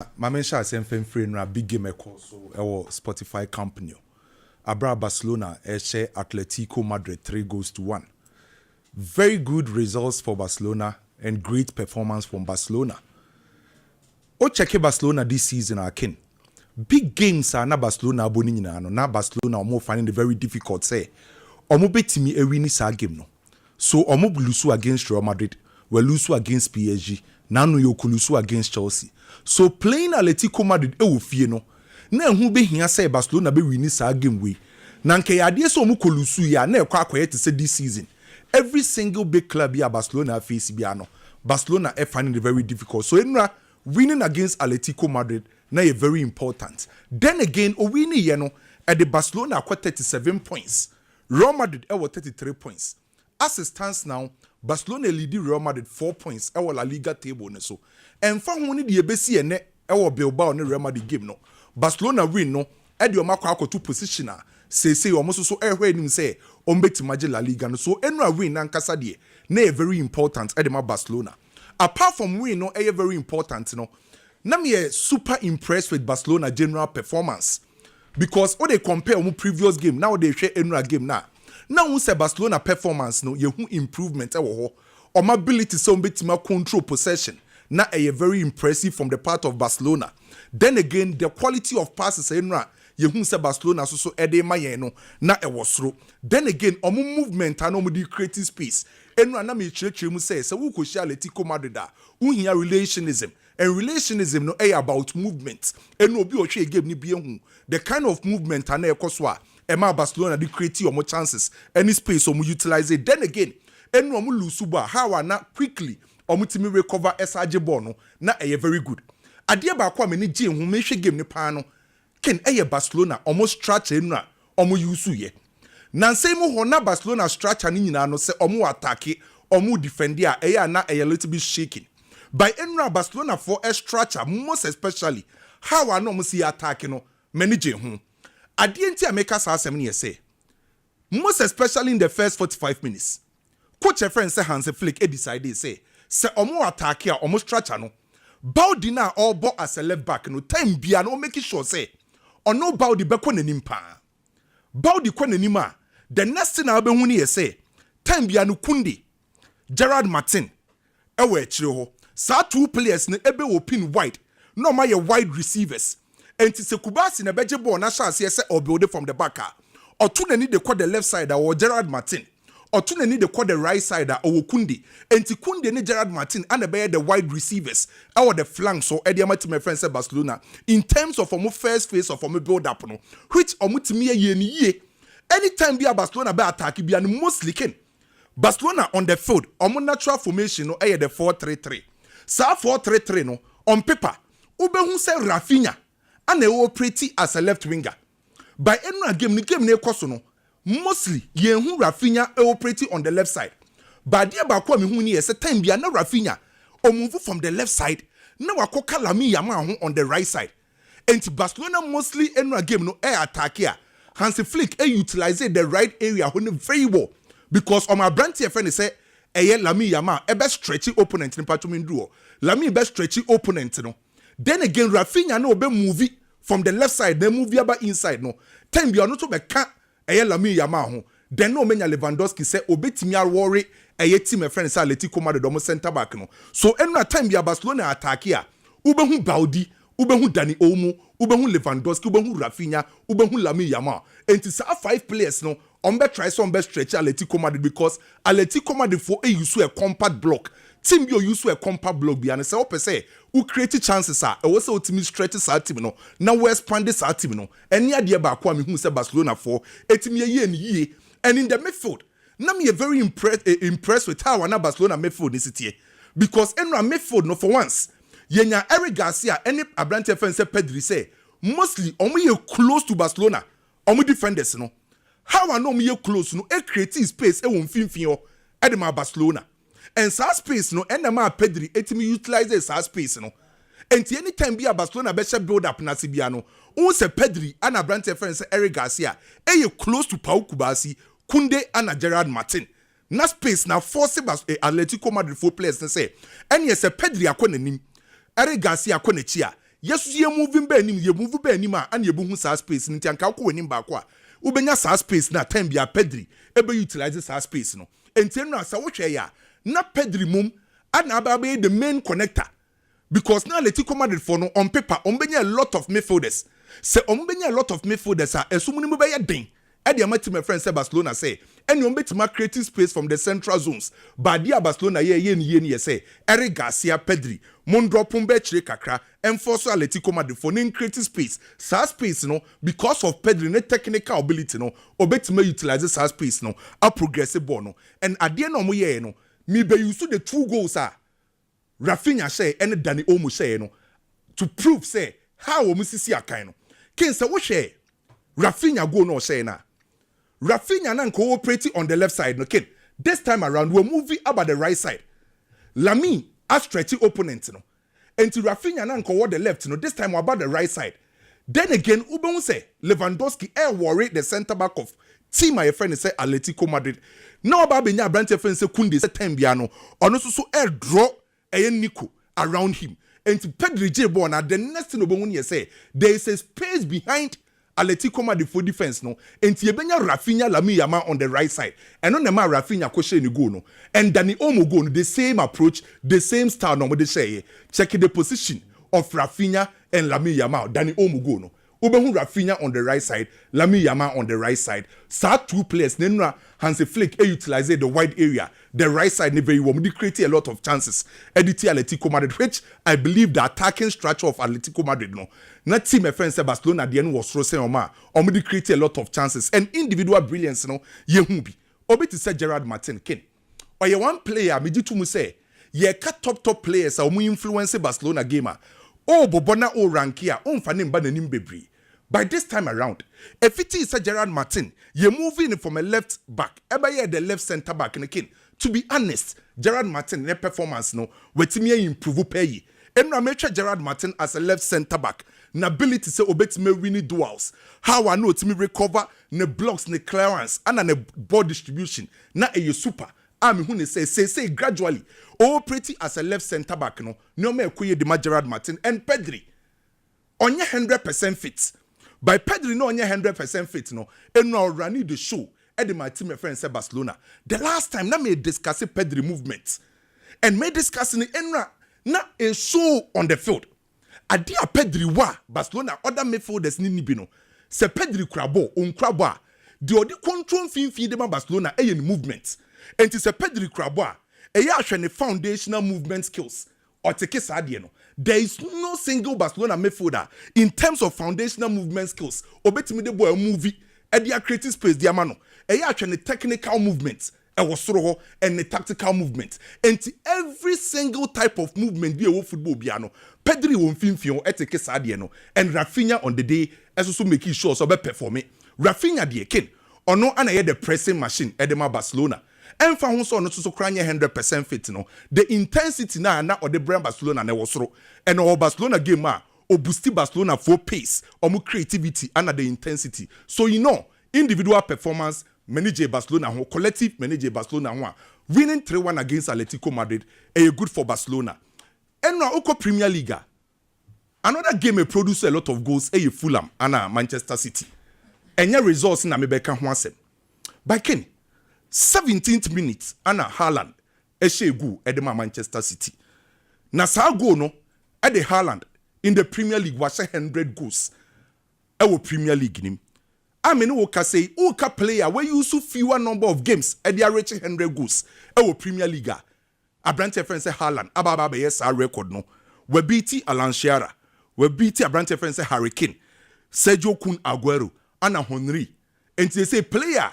My mention is free na Biggy so Spotify company. Abra Barcelona share Atletico Madrid 3-1. Very good results for Barcelona and great performance from Barcelona. O check Barcelona this season again. Big games are na Barcelona aboni nyina no. Na Barcelona omo finding it very difficult say. Omo betimi e win this game no. So omo lose against Real Madrid, we lose against PSG. Now no you lose against Chelsea. So playing Atletico Madrid e wo fie no. Na hu be hia say Barcelona be win this game we. Na nke ade so omo kolusu ya na ekwa akoye te say this season. Every single big club here Barcelona face bia no. Barcelona are finding it very difficult. So enra winning against Atletico Madrid now is very important. Then again, o winning yeno at the Barcelona acquired 37 points. Real Madrid was 33 points. As it stands now, Barcelona leading Real Madrid 4 points at La Liga table. So, and for when the EBC and Bilbao and Real Madrid game no, Barcelona win no at the Omako 2 position. Say almost so heard him say Ombeti Maji La Liga. So enra win and Casadie ne very important at the Barcelona. Apart from win no very important no. Now me super impressed with Barcelona general performance because when they compare with previous game now they share enra game now. Now we say Barcelona performance no you improvement or ability so Ombeti control possession. Now very impressive from the part of Barcelona. Then again the quality of passes enra you say Barcelona so ede mayeno na e was through. Then again, omu movement and omu di creative space. Enra na me chire mu say we ko share Atletico Madrid da. Here relationism. And relationism no about movement. Enu obi o hwe game ni bi ehu. The kind of movement and e koso a ma Barcelona di create omo chances. Any space omu utilize it. Then again, enu omu lose ba how na quickly omu timi recover SRJ ball no na very good. Ade ba kwa me ni je hu me hwe game ni pa no. Ken Barcelona almost structure na omo yusu ye. Nanse mu ho na Barcelona structure ni nyina no se omo attack, omo defend ya na a little bit shaking. By enra Barcelona for a structure most especially how I no see attack no manage ho. Ade enti America sa asem ne say. Most especially in the first 45 minutes. Coach a friend say Hans Flick decide say omo attack ya omo structure no. Baudina all bought as a left back no time bia no make sure say no Baudi beko nanim pa. Baudi kwa nanima. The next thing I'll be huni say. Time bianu kundi. Gerard Martin. Ewe chiro. Sa 2 players ne ebe open wide. No my wide receivers. And ti se kubasi na beje ball na chance say or build from the back. Or two need the the left side or Gerard Martin. Or two need the right side or Kundi. And ti Kundi ni Gerard Martin and the wide receivers. Or the flanks or Ediama to my friend say Barcelona. In terms of our first phase of our build up, no, which omutimiye ye. Anytime be a Barcelona be attack be an mostly ken. Barcelona on the field, omo natural formation no the 4-3-3. Sa 4-3-3 no on paper. Ube hu say Raphinha and they operate as a left winger. By any game ne koso no. Mostly, Yehu Raphinha operating on the left side. But dear Bakwa Mihuni is a time be na Raphinha or move from the left side. Now Wakoka Lami Yama on the right side. And Barcelona mostly in a game no air attack here. Hansi Flick utilize the right area very well. Because on my brand friend say Lami Yama a best stretchy opponent in Patumin duo. Lami best stretchy opponent no. Then again Raphinha no be movie from the left side, then move about inside no. Time be not to be can't Lami Yama then no menya Lewandowski say obetimi worry team a friend say Atletico Madrid do center back no. So every time be Barcelona attack here, ubehu Baudi, ubehu Dani Olmo, ubehu Lewandowski, ubehu Raphinha, ubehu Lami Yama. And it's 5 players no try some best stretch Atletico Madrid because Atletico Madrid for use a compact block. Team be use a compact block be and say ope say who create chances are e was ultimate stretches our team no now we expand this our team no any idea ba kwa me hu say Barcelona for etimi ye and in the midfield now me very impressed with how na Barcelona midfield is it because enra midfield no for once yenya Eric Garcia any Abrante fan say Pedri say mostly omo close to Barcelona omo defenders no how I know me close no e create space e won finfin o e de ma Barcelona. And sa space no enema Pedri etimi utilize sa space no. Enti anytime be a Barcelona be build up na sibia no. Un se Pedri and Abrante friend Eric Garcia close to Pau Kubasi, Kunde and Gerard Martin. Na space na force Atletico Madrid 4 players say. And yes Pedri akwa nanim. Eric Garcia akwa na chia. yes ye moving be nim ye move be nim a ye bu hu sa space nti anka ko nim ba ko a ubenya sa space na time bia Pedri ebe utilize sa space no enti enu asa wo hwe ya na Pedri mum ana aba be the main connector because now Atletico Madrid for no on paper ombenya a lot of midfielders say ombenya a lot of midfielders a esumuni mu be ye den e de amati my friend say Barcelona say any ombetima creating space from the central zones but dia Barcelona ye say Eric Garcia Pedri mon drop be chire kakra enforce Atletico Madrid for no creating space sa space no because of Pedri ne technical ability no obetima utilize sa space no a progressive ball no and ade na omo ye no me be use the 2 goals Raphinha say and Dani Olmo say no to prove say how omo sisi akan no ken say wo share Raphinha go no say na Raphinha na cooperating on the left side no kid this time around we're moving about the right side Lami a stretchy opponent no and to Raphinha na toward the left no this time we're about the right side then again ubon say Lewandowski worry the center back of team my friend say Atletico Madrid now about benya branch friend say Kunde say time bia no ono so draw Nico around him and to Pedri J ball na the next thing obon say there is a space behind Atletico Madrid for defense no enti ebenya Raphinha Lami Yama on the right side and on the man Raphinha ko share ni go no and Dani Olmo go no the same approach the same style no they say check the position of Raphinha and Lami Yama Dani Olmo go no Ubehu Raphinha on the right side, Lami Yama on the right side. Sa 2 players, Nenra Hansi Flick utilize the wide area. The right side never will create a lot of chances. Editi Atletico Madrid, which I believe the attacking structure of Atletico Madrid no. Not team my friend Barcelona at the end was Rose Oma. Omudi create a lot of chances and individual brilliance no. Yehubi. Obi to say Gerard Martin Ken. Or ye one player, me to say, ye cut top players are influence Barcelona gamer. Oh, Bobona o rankia, fanim banenim bebri. By this time around, if it is a Gerard Martin, you're moving from a left back, ever ye the left center back in the king. To be honest, Gerard Martin, their performance no, wetimi improve pay. And I make Gerard Martin as a left center back. Na ability say obet me winning duels. How I know to me recover ne blocks, ne clearance, and ne ball distribution. Na a super. I'm who say gradually. Oh, pretty as a left center back no. No me kuye de Gerard Martin and Pedri. On your 100% fit. By Pedri no on your 100% fit no. And now running the show. Eddie my team friend said Barcelona. The last time na me discuss Pedri movements. And me discussing it enra na a show on the field. Adia Pedri wa Barcelona other midfielders ni bino. Se Pedri krabo on krabo. The odi control fin dem Barcelona e movement. And it's a Pedri krabo. E ya hwe foundational movement skills. Or take sadie no. There is no single Barcelona midfielder in terms of foundational movement skills. Obetimi de boy movie e dia creative space dia mano. E ya hwe technical movements. And the tactical movement. And every single type of movement be a football piano. Pedri won't film etike sadiano. And Raphinha on the day as also making sure so be performing. Raphinha the king. Or no ana the pressing machine edema Barcelona. And found so no so crying 100% fit no. The intensity na or the brand Barcelona na was ro. And our Barcelona game o boosti Barcelona for pace or more creativity and the intensity. So you know individual performance manage Barcelona who collective manage Barcelona who winning 3-1 against Atletico Madrid is good for Barcelona. And now Oko Premier League. Another game produce a lot of goals Fulham and Manchester City. And your results na mebeka ho asem. By Ken 17th minute ana Haaland go edema Manchester City. Na sa go no at the Haaland in the Premier League was 100 goals. Ewo Premier League nim. I mean, Oka say, Oka player where you so fewer number of games at the reaching 100 goals. Our Premier League. A branch friend say Haaland. Ababa yes, our record no. We beat Alan Shearer. We beat a branch friend say Harry Kane. Sergio Kun Aguero. Anna Henry. And they say player.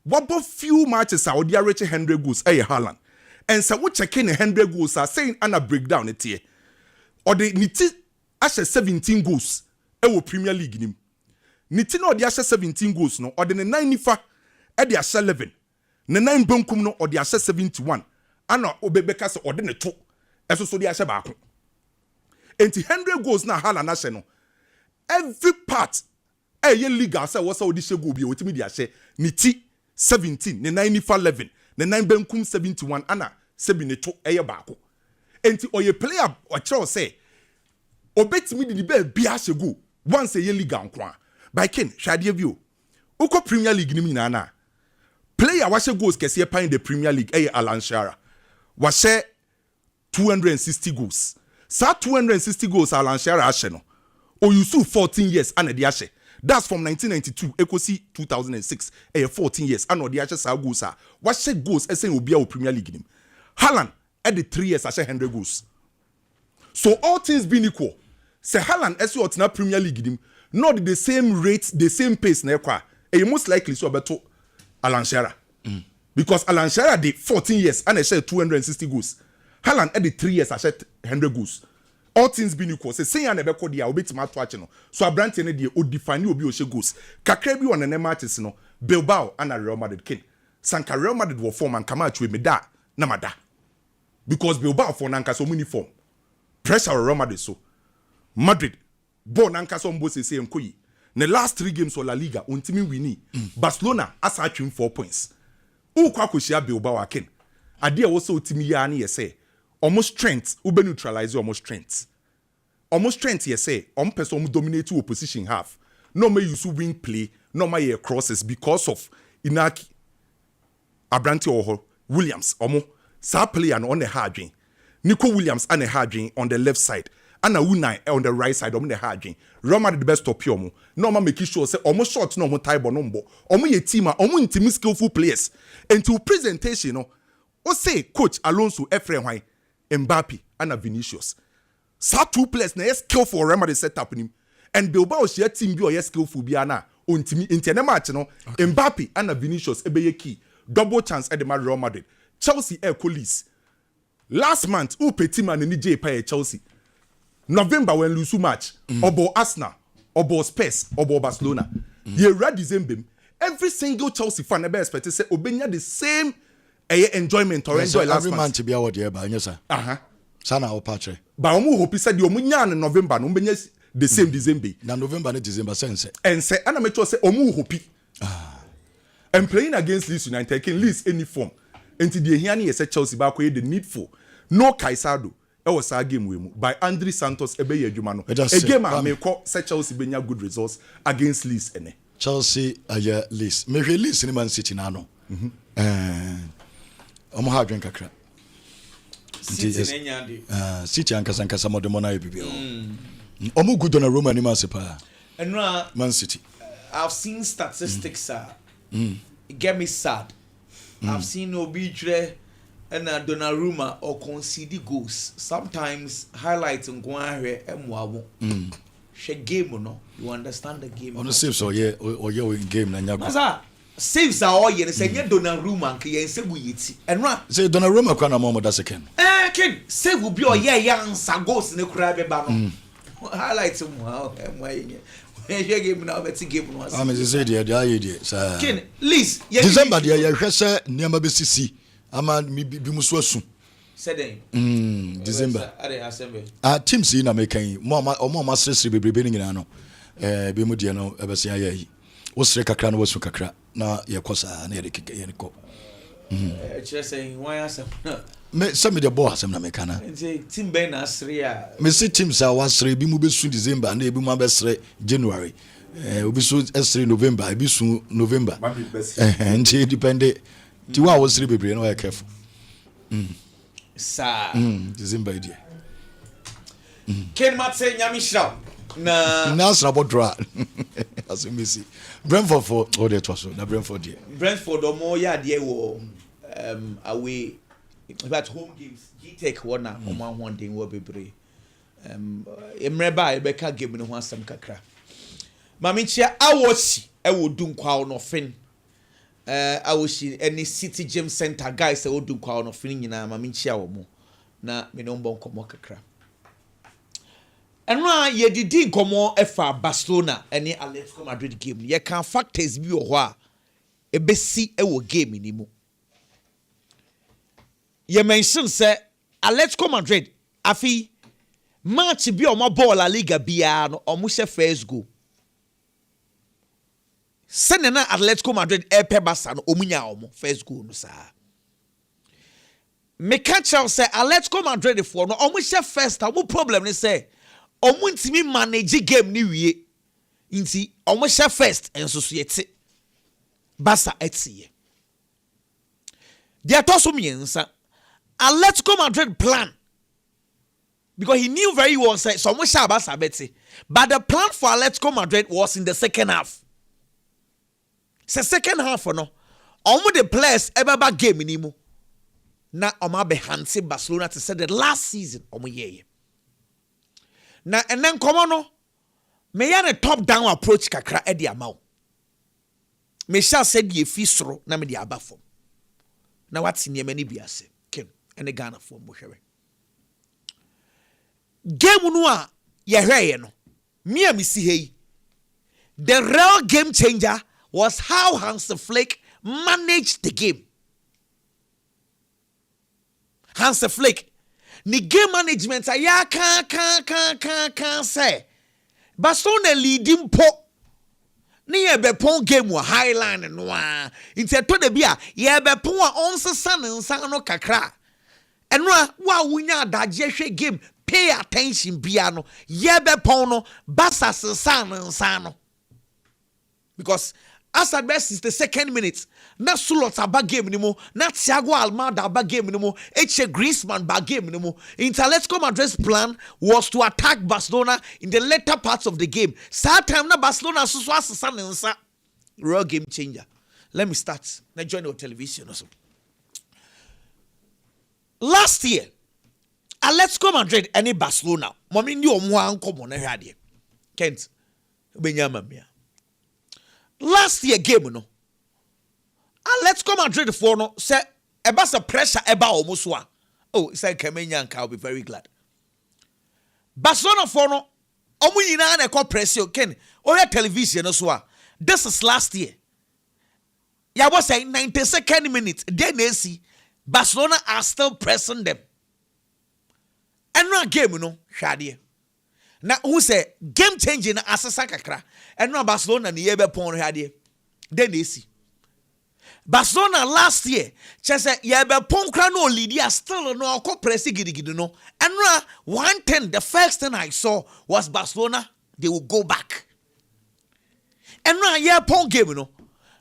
What about few matches are the reaching 100 goals? Haaland. And so what checking 100 goals are saying Anna breakdown it here. Or the niti ashe 17 goals. Our Premier League nim. Niti no odi 17 goals no or the 9 nifa e di 11 ne 9 bankum no odi 71 ana obebeka se odi ne to eso so di baako enti 100 goals na hala na hye no every part ye league say wo say odi hye go bi otimi di niti 17 ne 9 nifa 11 ne 9 bankum 71 ana sebi ne to baako enti oye player o kire say obetimi di be bia hyego once a year league anko by ken hwade view uko Premier League ni nyina na player wa goals kese pan in the Premier League Alan Shearer wa 260 goals sa 260 goals Alan Shearer ahye no o yusu 14 years and de ahye that's from 1992 ekosi 2006 14 years and de ahye sa goals wa goals esen obi a Premier League nim Haaland at the 3 years ahye 100 goals so all things being equal say Haaland esi otina Premier League nim not the same rate the same pace na ekwa most likely so beto Alan Shearer because Alan Shearer did 14 years and I said 260 goals Haaland at the 3 years I said 100 goals all things being equal say ya na be ko dia obetima to ache no so abrante ne de o define obi o she goals kakra bi on na matches no Bilbao and Real Madrid kin sanka Real Madrid wo form and kama atwe me da na mada because Bilbao for nanka so many form pressure Real Madrid so Madrid bon nanka so mbo se enkoyi the last 3 games for La Liga untimi wini Barcelona asa atwim 4 points ukwa koshia Bilbao akin ade a wo so utimi ya na yese almost strength ube neutralize almost strength yese person dominate opposition half no may use wing play no may crosses because of Inaki Abrante or Williams sa player on the hard Nico Williams and a hard on the left side and a Unai on the right side on the hard Real Madrid the best stop here no man make sure say almost short no more type number ye team intimi skillful players into presentation no o say coach Alonso Efren Mbappe and Vinicius sa 2 players na skillful Real Madrid setup nim and Bilbao share team bi o skillful bi ana ontimi intene match no Mbappe and Vinicius ebeye key double chance at the Real Madrid Chelsea Leeds last month who petit man ni J pa Chelsea November when lose match obo Arsenal obo Spurs obo Barcelona ye read December every single Chelsea fan ever expect say obenya the same enjoyment or enjoy last every month man to be award here by nyesa sana o patche ba omo hope said the omo nya in November no benya the same December na November na December sense and say ana me say omo hope and playing against Leeds United can Leeds any form until the here na say Chelsea ba ko the needful no Caicedo e was a game we by Andre Santos ebe ye adwuma no a game a me ko say Chelsea benya good results against Leeds ene Chelsea Leeds me hwe Leeds ni Man City na no omo ha adwen kakra City nenyande City ankasa modemo na ebibio omo good on a Roma ni Man City enra Man City I've seen statistics it get me sad I've seen Obitre and Donnarumma or concede goals sometimes highlighting Guahre Mwawo she game no you understand the game on the saves or game na nyago saves are all yen say Donnarumma nke yen se buyiti enra say Donnarumma kwa na mo da second ken save will be or yan goals ne kura be ba no highlights mwa yen game na bet game no am say dey sir ken Liz December dey ya hwese niam be sisi ama bi muso asu said December are assemble teams na mekan mo masresre bebrebe ni nyina no be mu die no ebese ayi wo sre kakra no wasu kakra na ye kosa na ye keke ye ko just saying why asem me some the ball asem na mekana team ben asre a me see teams a wasre bi mu be su December na ebi mu abesre January obi su esre November ebi su November nti depend ti wa wo sre bebre no ya careful sa December idea ken mat say nyami shraw na Nasra Bodra as we see Brentford for all that was na Brentford omo ya de wo away about home games G-Tech one den wo bebre emreba e beka game no ho asem kakra mamichia awosi e wo dunkwa no fin awosi any City Gym Center guys e wo dunkwa no fin nyina mamichia wo mo na me no mbon komo kakra enra ye didi komo efa Barcelona ene Atletico Madrid game ye kan factors bi wo ho a ebesi e wo game ni mu ye mention say Atletico Madrid afi match bi o mo ball La Liga bia no o mo she first goal senena Atletico Madrid epe Barca no omunya o mo first goal no sa me catch out say Atletico Madrid for no o mo she first o mo problem ni say ɔmo ntimi manage game ni wie nti ɔmo hyɛ first enso so yɛte Barca ɛtiye deɛ ɛtɔ so mmiɛnsa Atletico Madrid plan because he knew very well say so ɔmo hyɛ Barca bɛte but the plan for Atletico Madrid was in the second half. Se second half no ɔmo the players ɛbɛba game ni mu na ɔmo abɛhante Barcelona to say the last season ɔmo yɛyɛ na ɛnɛ nkɔmɔ no meya ne top down approach kakra ɛde ama wo me shall said ye fi soro na me de aba fam na wate nneɛma ni bi ase ken ɛne Ghana fam bohwɛwe game no a yɛhwɛɛ no me a me si hei the real game changer was how Hans Flick managed the game. Hans Flick ni game management ya kan say Barcelona leading po ni yɛbɛpɔn game wɔ highline no a nti ɛtɔ da bi a yɛbɛpɔn a ɔnsesa ne nsa no kakra ɛno a wa wonya adagye hwɛ game pay attention bia no yɛbɛpɔn no Barca sesa ne nsa no because as at best is the second minute na Sulot aba game ni mo na Thiago Almada aba game ni mo Eche Griezmann ba game ni mo Atletico Madrid's plan was to attack Barcelona in the later parts of the game sad time na Barcelona so asesa ne nsa real game changer. Let me start na join your television also. Last year Atletico Madrid and Barcelona mommy ni omo ankomo na hwade Kent benyama mia last year game no Atletico Madrid for no say eba se pressure eba almost one. Oh, say Kemenya and I'll be very glad. Barcelona for no omu nyina na ekọ pressure ken oya television no so. This is last year. Ya was say 92nd minute then they see Barcelona are still pressing them. And no game no hwade. Na who say game changing na asesa kakra and no Barcelona ni yebe pon hade then they see Barcelona last year chese yebe pon kra no lead still no ko press gidigidi no and no 110 the first thing I saw was Barcelona they will go back and no yeah pon game no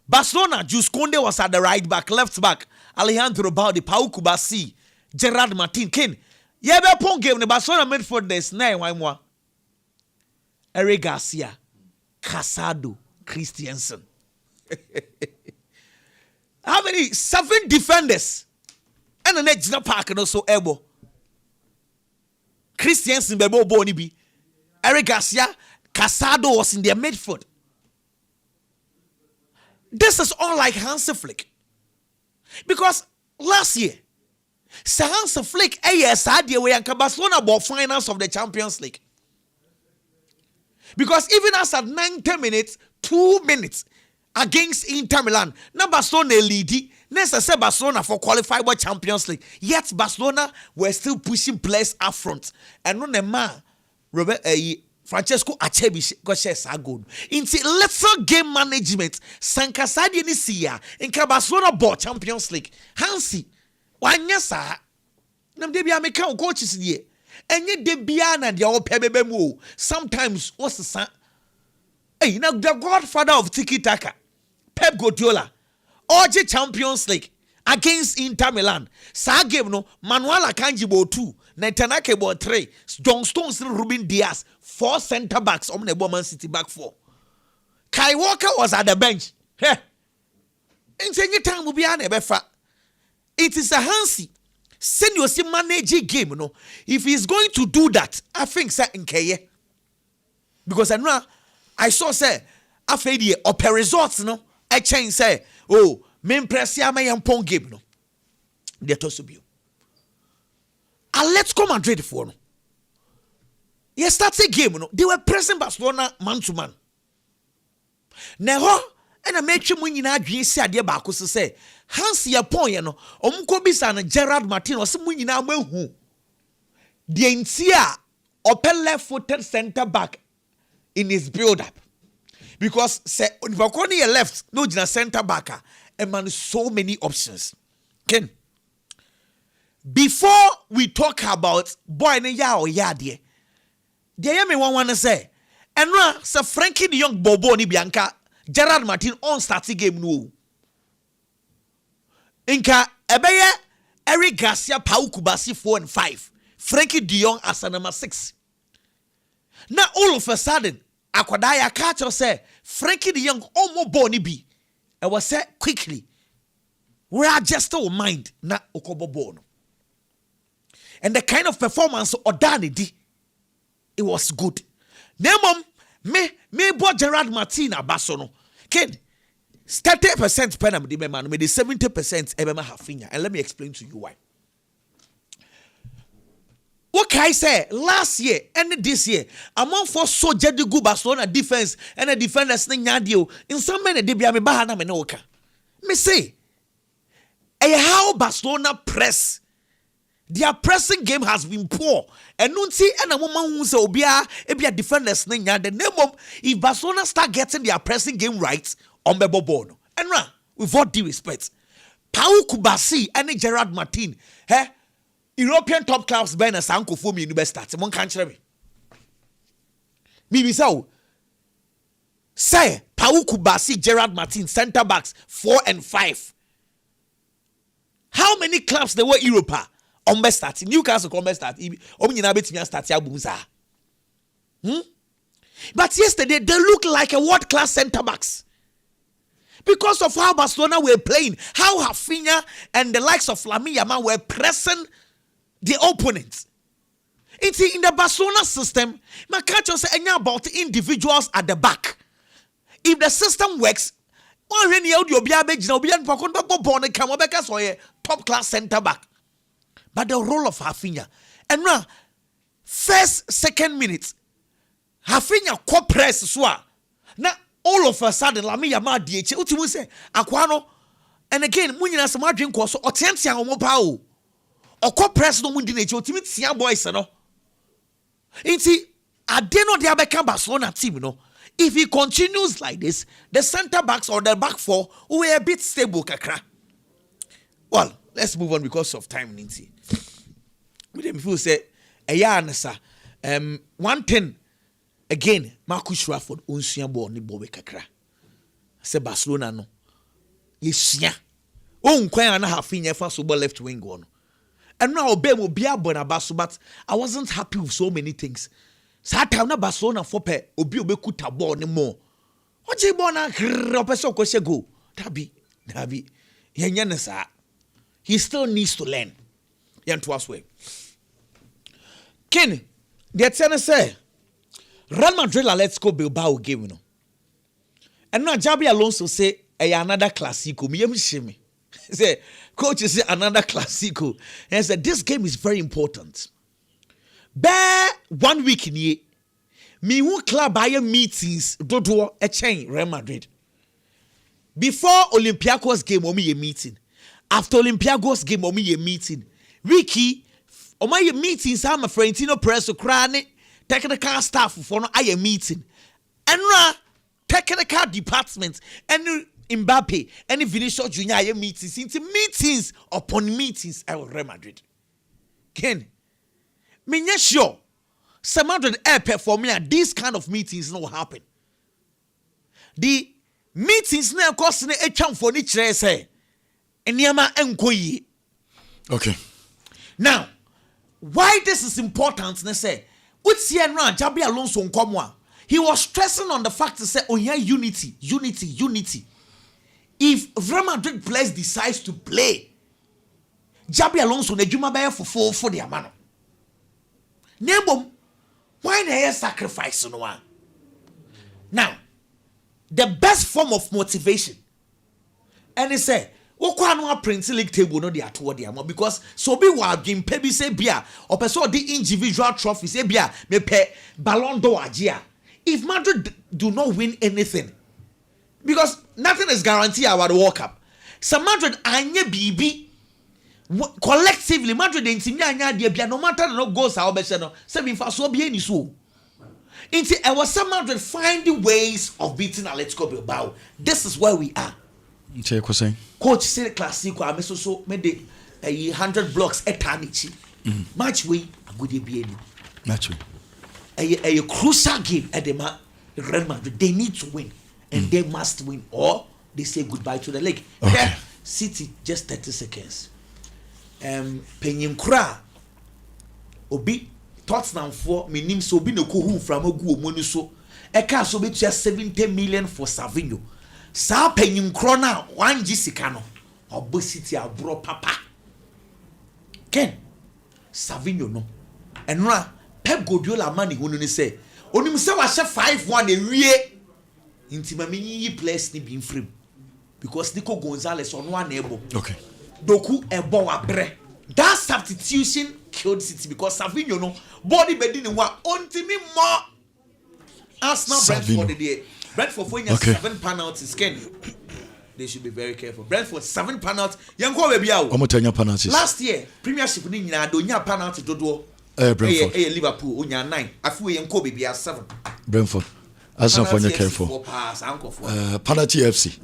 Barcelona Jules Koundé was at the right back left back Alejandro Balde Pau Kubasi Gerard Martin Ken yebe pon game no Barcelona midfield there's 9-1 Eric Garcia, Casado, Christiansen. How many? 7 defenders. And the next park and also elbow. Christiansen bebo bonibi. Eric Garcia, Casado was in their midfield. This is all like Hans Flick. Because last year, Hans Flick, Barcelona bought finals of the Champions League. Because even as at 90 minutes, 2 minutes against Inter Milan, now Barcelona lead. Necessary Barcelona for qualify for Champions League. Yet Barcelona were still pushing players up front. And no man, Francesco Acerbi got share goal. Into little game management, Sankasadi ni siya. Inka Barcelona bought Champions League. Hansi, wanya sa. Nam debi ameka coaches die. Enye de bia na dia opebebe mu sometimes what's the son hey now the godfather of tiki taka Pep Guardiola OJ Champions League against Inter Milan sa game no Manuel Akanji bo 2 na Tanaka bo 3 John Stones Ruben Diaz 4 center backs on the Man City back 4 Kai Walker was at the bench hey enye time bi na ebefa it is a Hansi send you see manage game no if he's going to do that I think say nkeye because I saw say afedi oper results no a change say oh me impress ya me yampon game no they toss you Atletico Madrid for no yes start a game no they were pressing Barcelona man to man neho and I make you when you not see a dear Baku say Hans ya pon ye no omko bisa na Gerard Martin o se mu nyina mahu the entire upper left-footed center back in his build up because say Nvakoni ye left no jina center back and man so many options Ken before we talk about boy ne ya o ya de They hear me one say, and now, Sir Frankie the young Bobo ni Bianca, Gerard Martin on starting game no. Inka Ebeye, Eric Garcia, Pau Kubasi 4 and 5. Frankie de Jong as a number 6. Now all of a sudden, Akwadaya catcher say, Frankie de Jong almost born be. I was said quickly. We are just our mind, not Okobo born. And the kind of performance Odani did, it was good. Nemom, me bought Gerard Martin Abasono. Ken, 30% penam di man, me the 70% ebema Raphinha. And let me explain to you why. What can I say? Last year and this year, among for so jadi good Barcelona defense and the defenders nyadio in some many de bia me bahana me no ka. Me say, how Barcelona press. Their pressing game has been poor. And nunti and a woman who say obia defenders nya the name of if Barcelona start getting their pressing game right on the bobono. And with all due respect, Pau Kubasi and Gerard Martin, European top clubs ben a sanko for me in the best start. One can't me. Me so say Pau Kubasi, Gerard Martin, centre backs 4 and 5. How many clubs there were Europa? On best start, Newcastle come best start. But yesterday they look like a world class centre backs because of how Barcelona were playing, how Raphinha and the likes of Raphinha were pressing the opponents. It's in the Barcelona system. My catch say anything about individuals at the back. If the system works, top class centre back. But the role of Raphinha, and now, first, second minutes, Raphinha co-press swa. Now, all of a sudden, Lami Yama DH, Utimu say, Aquano, and again, Munina Sama drink was or Tensia or Mopao, or co-press no Mundinage, Ultimate Sia boys, no. Inti, I dare not have become Barcelona team, no. If he continues like this, the centre backs or the back four will be a bit stable, kakra. Well, let's move on because of time, Ninti. We them feel say one thing again, Marcus Rashford unsia ball ni bobe kakra. Say Barcelona no. Yesia. Nkwan na Raphinha fa so ball left wing one. And now obey mo bia bonabaso, but I wasn't happy with so many things. Sata na Barcelona for pe obi obekuta ball ni more. Oje ball na opese okose go. Dabi. Yenya na sa. He still needs to learn. Yanto aswe. Ken, the tennis say Real Madrid Atletico Bilbao game, you know. And now Jabi Alonso say another Clasico. Me say coach say another Clasico. And said this game is very important. Bear 1 week in ye. Me who club buy meetings do a chain Real Madrid. Before Olympiacos game omi a meeting. After Olympiacos game omi a meeting. Wiki o my meetings am a Florentino press crane technical staff for no aye meeting. Enra technical department and Mbappe and Vinicius Junior aye meetings into meetings upon meetings at Real Madrid. Ken, me not sure some Madrid air performing at these kind of meetings no happen. The meetings now cost a chance for each say and yama enkoyi. Okay. Now, why this is important, they say, what's here now, Jabi Alonso Nkomwa? He was stressing on the fact to say, oh yeah, unity. If Real Madrid players decides to play, Jabi Alonso ne juma baya for their man. Nembom, why they sacrifice no one? Now, the best form of motivation, and they say, Okwa Prince League table no dey atwo dey because so be wa game pe bi say bia or person the individual trophies say bia me pe Ballon d'Or agea. If Madrid do not win anything, because nothing is guaranteed about the World Cup. So Madrid anye bibi collectively Madrid intimi anya dey bia no matter no goals how be say no say be fa so bia ni so. Inti I was some Madrid finding ways of beating Atletico Bilbao. This is where we are. Coach say Clasico I so made 100 blocks eternity. Match way a good be any. Match way. a crucial game at the Real Madrid. They need to win, and they must win, or they say goodbye to the league. Okay. City just 30 seconds. Penyinkura obi Tottenham for minim so obi no ko hu from ogu omonu so. Eka so be 70 million for Savinho. Sa Penyinkura na 1 sika no. Obo City abro papa. Ken Savinho no. Enra Pep Guardiola man hu no say onim say wa 5-1 ewie. Inti ma yi players ni bi mfrim. Because Nico Gonzalez on one able. Okay. Doku ebo wa bre. That substitution killed City because Savinho no body bedin wa ontimi more. Arsenal Brentford the Brentford for 7 penalties. Ken, they should be very careful. Brentford 7 penalties. Yanko baby out. Penalties. Last year Premiership ni nyina do nya penalty dodo. Brentford. Liverpool onya 9. Afu yanko baby 7. Brentford. Arsenal for careful. Penalty FC.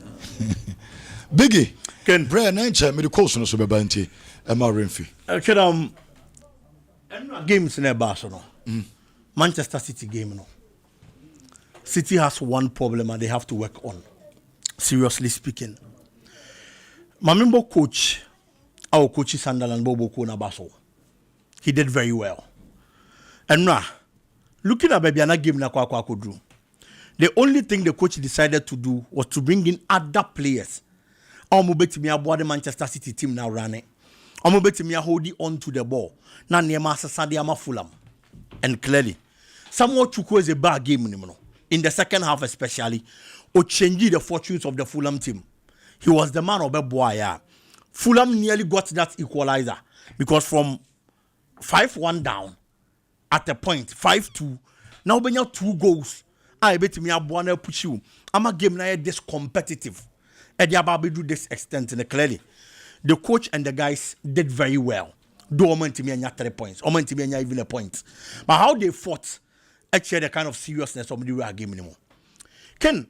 Biggy. Ken Brian Nancha me the course no so be banti e ma Renfi. Games in Barcelona. Manchester City game no. City has one problem and they have to work on. Seriously speaking. My member coach, our coach Sunderland Bobo Kona Basso. He did very well. And now, looking at Babiana game na kwa could do. The only thing the coach decided to do was to bring in other players. Omubetimi aboa the Manchester City team now running. Omubetimi holding on to the ball. Na Nema Sasadi ama Fulham. And clearly, Samuel Chukwu is a bad game in the second half especially. Or changing the fortunes of the Fulham team. He was the man of the boy. Fulham nearly got that equalizer because from 5-1 down at a point 5-2. Now when you 2 goals. I bet me I push you. I'm a game now this competitive. Eddie Ababi do this extent and clearly. The coach and the guys did very well. Do me 3 points. Me even a point. But how they fought actually the kind of seriousness of the real game anymore. Ken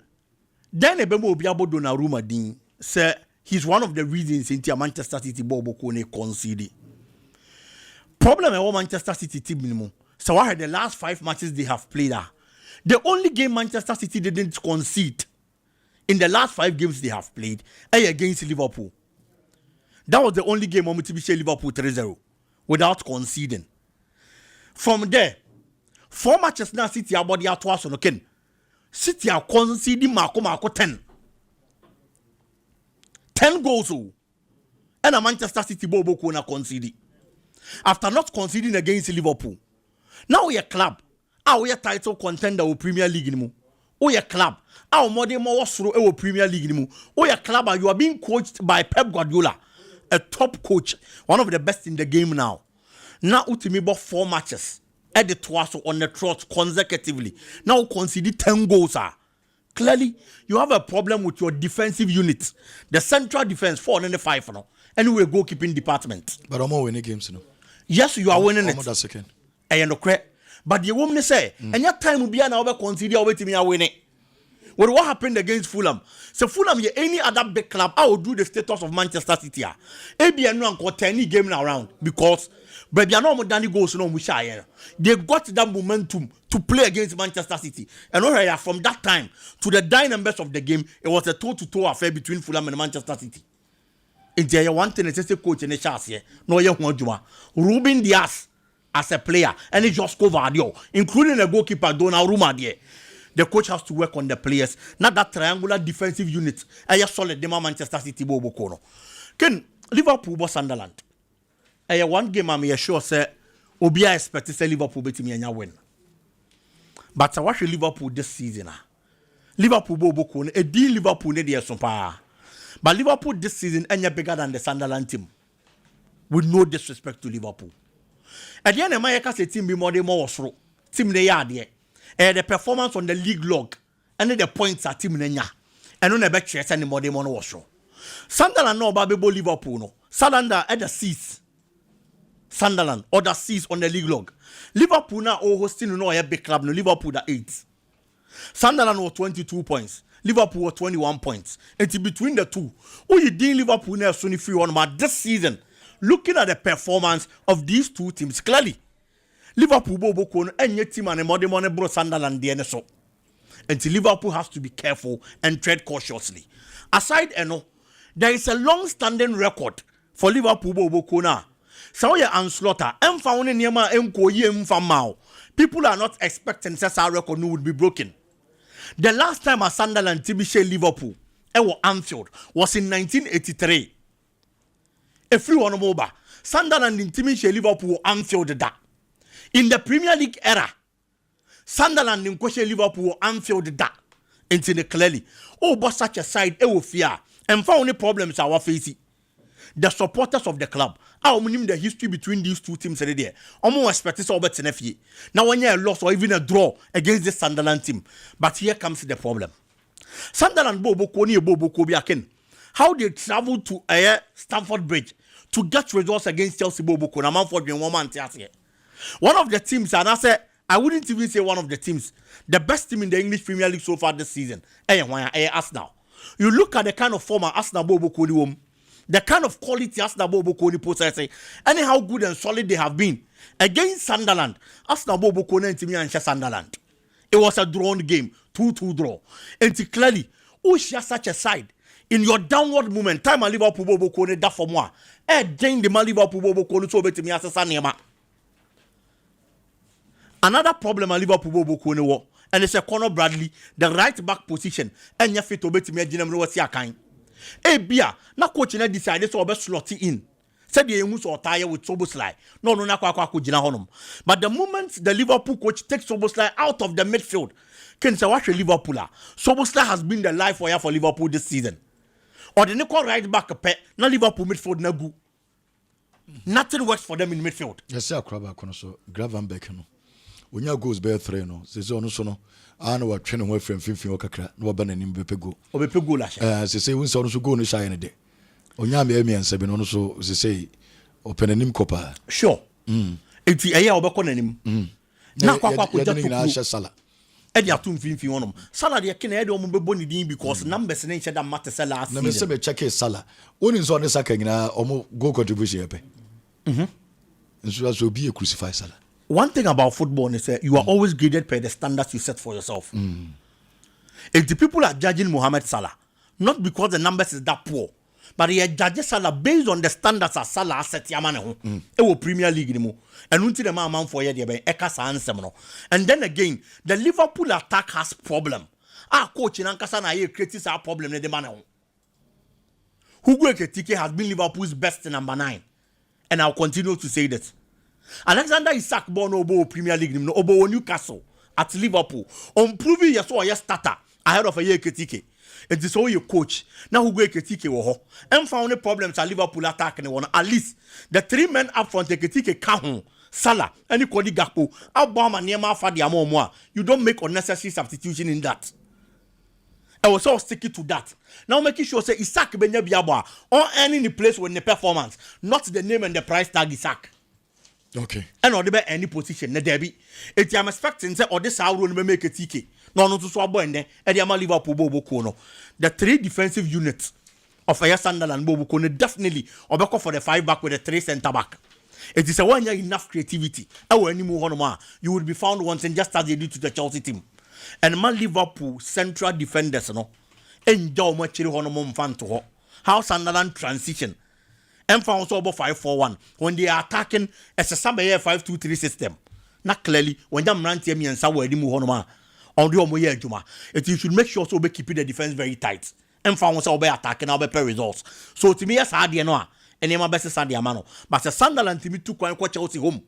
then Ebemo Obiabo Donnarumma Din say he's one of the reasons into Manchester City Bobo Kone conceded. Problem with Manchester City team minimum. So I had the last 5 matches they have played. The only game Manchester City didn't concede in the last 5 games they have played against Liverpool. That was the only game Mitsubishi Liverpool 3-0 without conceding. From there, 4 matches now City are body out twice on Ken. City are conceding Marco 10. 10 goals. And a Manchester City Bobo Kona conceded. After not conceding against Liverpool. Now we are club. Our title contender with Premier League anymore. Oh, your club. Our modern more through our Premier League anymore. Oh, your club. You are being coached by Pep Guardiola, a top coach, one of the best in the game now. Now, ultimately, 4 matches at the twice on the trot consecutively. Now, consider 10 goals. Clearly, you have a problem with your defensive unit. The central defense 4 and 5 now. Anyway, goalkeeping department. But I'm all winning games, you know. Yes, you are winning it. That second. But the woman say, and your time will be an hour consider waiting me winning. Well, what happened against Fulham? So Fulham, any other big club, I will do the status of Manchester City. ABN no got any game around because baby, I know more than goals no Mushaya. They got that momentum to play against Manchester City. And already from that time to the dying numbers of the game, it was a toe-to-toe affair between Fulham and Manchester City. It's a one thing, it's a coach in the chance here. No, you want Ruben Diaz as a player, and it just covered you, including the goalkeeper Donnarumma there. The coach has to work on the players, not that triangular defensive unit. I just solid the Manchester City Bobo Kono. Ken Liverpool was Sunderland. I one game I'm sure say Obia expected say Liverpool beat me and win. But I watch Liverpool this season. Liverpool Bobo Kono, a deal Liverpool ne there so far. But Liverpool this season any bigger than the Sunderland team. With no disrespect to Liverpool. At the end of my team be more through. Team they are there. The performance on the league log and the points are team nenya. And on the back chest and more than one was show. Sunderland no Babebo Liverpool no. Sunderland at the 6th. Sunderland or the 6th on the league log. Liverpool now hosting no a big club no Liverpool the 8th. Sunderland was 22 points. Liverpool was 21 points. And between the two, who you did Liverpool now free on but this season. Looking at the performance of these two teams, clearly, Liverpool bobo kono enye team and money bro Sunderland de so. Until Liverpool has to be careful and tread cautiously. Aside eno, there is a long-standing record for Liverpool bobo kona. So you Anslaughter, found in Yama Mfamao. People are not expecting that our record would be broken. The last time a Sunderland team share Liverpool, Anfield, was in 1983. A free one over. Sunderland in team share Liverpool Anfield that. In the Premier League era, Sunderland in question Liverpool Anfield that. Into the clearly. Oh, but such a side, fear. And found any problems our facing. The supporters of the club. I mean the history between these two teams there. Almost expected so better than now when you are lost or even a draw against the Sunderland team. But here comes the problem. Sunderland Bobo Kobi Akin. How they travel to Stamford Bridge to get results against Chelsea Bobo Konamanford in 1 month. One of the teams, and I wouldn't even say one of the teams, the best team in the English Premier League so far this season. Arsenal. You look at the kind of former Arsenal Bobo Kodi the kind of quality Arsenal Bobo Kodi possesses, and how good and solid they have been against Sunderland. Arsenal Bobo Kodi and Timmy and Sunderland. It was a drawn game, 2-2 draw. And clearly, who share such a side in your downward movement? Time a Liverpool Bobo Kodi that for more. Then the Liverpool Bobo Kodi so better me as a Sanema. Another problem a Liverpool Bobo Kodi wo, and it's a Conor Bradley, the right back position, and you fit to bet me a general what's your kind. Bia, na coach na decided to be slotty in. Said the Emus or tire with Soboslai. No, honum. But the moment the Liverpool coach takes Soboslai out of the midfield, can say watch Liverpooler. Soboslai has been the life wire for Liverpool this season. Or the nickel right back a pet, na Liverpool midfield na go. Nothing works for them in midfield. Yes, sir, Crabba Conoso, Gravenberch. When your goes bear three no, says no. I know what training away from 15 or Kakra, no banning in Bepego. Or Bepego lash. As they say, we saw to go in shy any day. Onyame Emi and Seven also, as they say, open a name copper. Sure. It's a year of a cononym. Now, Quack Sala. And you have 250 on them. Salah, they can add on Bonnie because numbers and nature that matter last. Never say, check his Salah. One is on the second, or go contribution. And so as will be a crucified Salah. One thing about football is that you are always graded by the standards you set for yourself. If the people are judging Mohamed Salah, not because the numbers is that poor, but they are judging Salah based on the standards as Salah set Yamano. It will Premier League anymore. And until the man for year, and then again, the Liverpool attack has problem. Our coach in Ankasana creates our problem in the man. Hugo Ekitike has been Liverpool's best number 9. And I'll continue to say that. Alexander Isak born Obo Premier League no Obo Newcastle at Liverpool on proving yes or yes starter ahead of a year Ketike. It is all your coach. Now who go Ketike wo and found the problems at Liverpool attack and one at least the 3 men up front Ketike Kahun, Salah, and Kodi Gakpo, Obama Niema Fadiamo. You don't make unnecessary substitution in that. I was all sticking to that. Now making sure say Isak Benya Biaba or any place when the performance, not the name and the price tag Isak. Okay. And or the any position, na Debbie. If I'm expecting say or this hour will make a ticket. No, to swap and then Ediama Liverpool Bobo Kono. The 3 defensive units of Air Sunderland Bobo Kono definitely or back for the 5 back with the 3 centre back. It is a 1 year enough creativity. Or any more on you will be found once and just as they did to the Chelsea team. And my Liverpool central defenders, no, enjoy much fan to her. How Sunderland transition. And found so about 5-4-1 when they are attacking as a 5-2-3 system. Not clearly when them run me and Sawa Dimu on the Omoye Juma. It you should make sure so be keeping the defense very tight. And found so be attacking our better results. So to me, as I know, and my best Sunday Amano. But the Sunderland team took quite Chelsea home.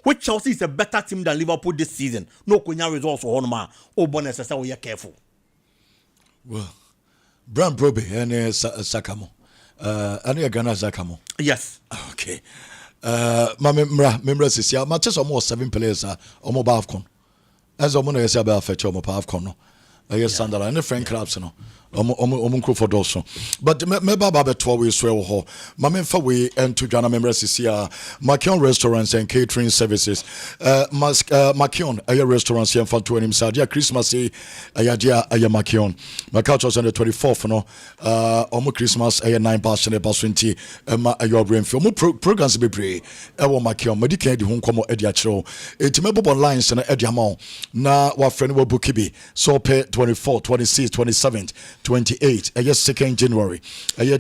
Which Chelsea is a better team than Liverpool this season. No Kunya results for Honma. Oh, bonus, so we are careful. Well, Brown Probe and Sakamo. Ani Ghana Zakamo. Yes. Okay. Memra says, yeah, matches almost 7 players are almost Bavcon. As a mono is about fetch almost Bavcon. ɛyɛ Sunderland ne friend clubs no ɔmo nkurɔfoɔ dɔɔso but mɛba ba bɛtoa wei so ɛwɔ hɔ ma memfa wei ɛnto dwa na memmerɛ sisi a Makion restaurants and catering services Makion ɛyɛ restaurants yɛmfa to anim sɛ adeɛ a Christmas yi ɛyɛ adeɛ a ɛyɛ Makion maka kyerɛ sɛ the 24th no ɔmo Christmas ɛyɛ 9 past ne ba so nti ɛma ɛyɛ ɔbrɛmfi ɔmo programs bebree ɛwɔ Makion madi kan di ho nkɔmmɔ ɛde akyerɛ wo ɛti mɛbobɔ lines no ɛde ama wo na wafrɛ no wabuki bi so ɔpɛ 24 26 27 28 ɛyɛ 2nd January ɛyɛ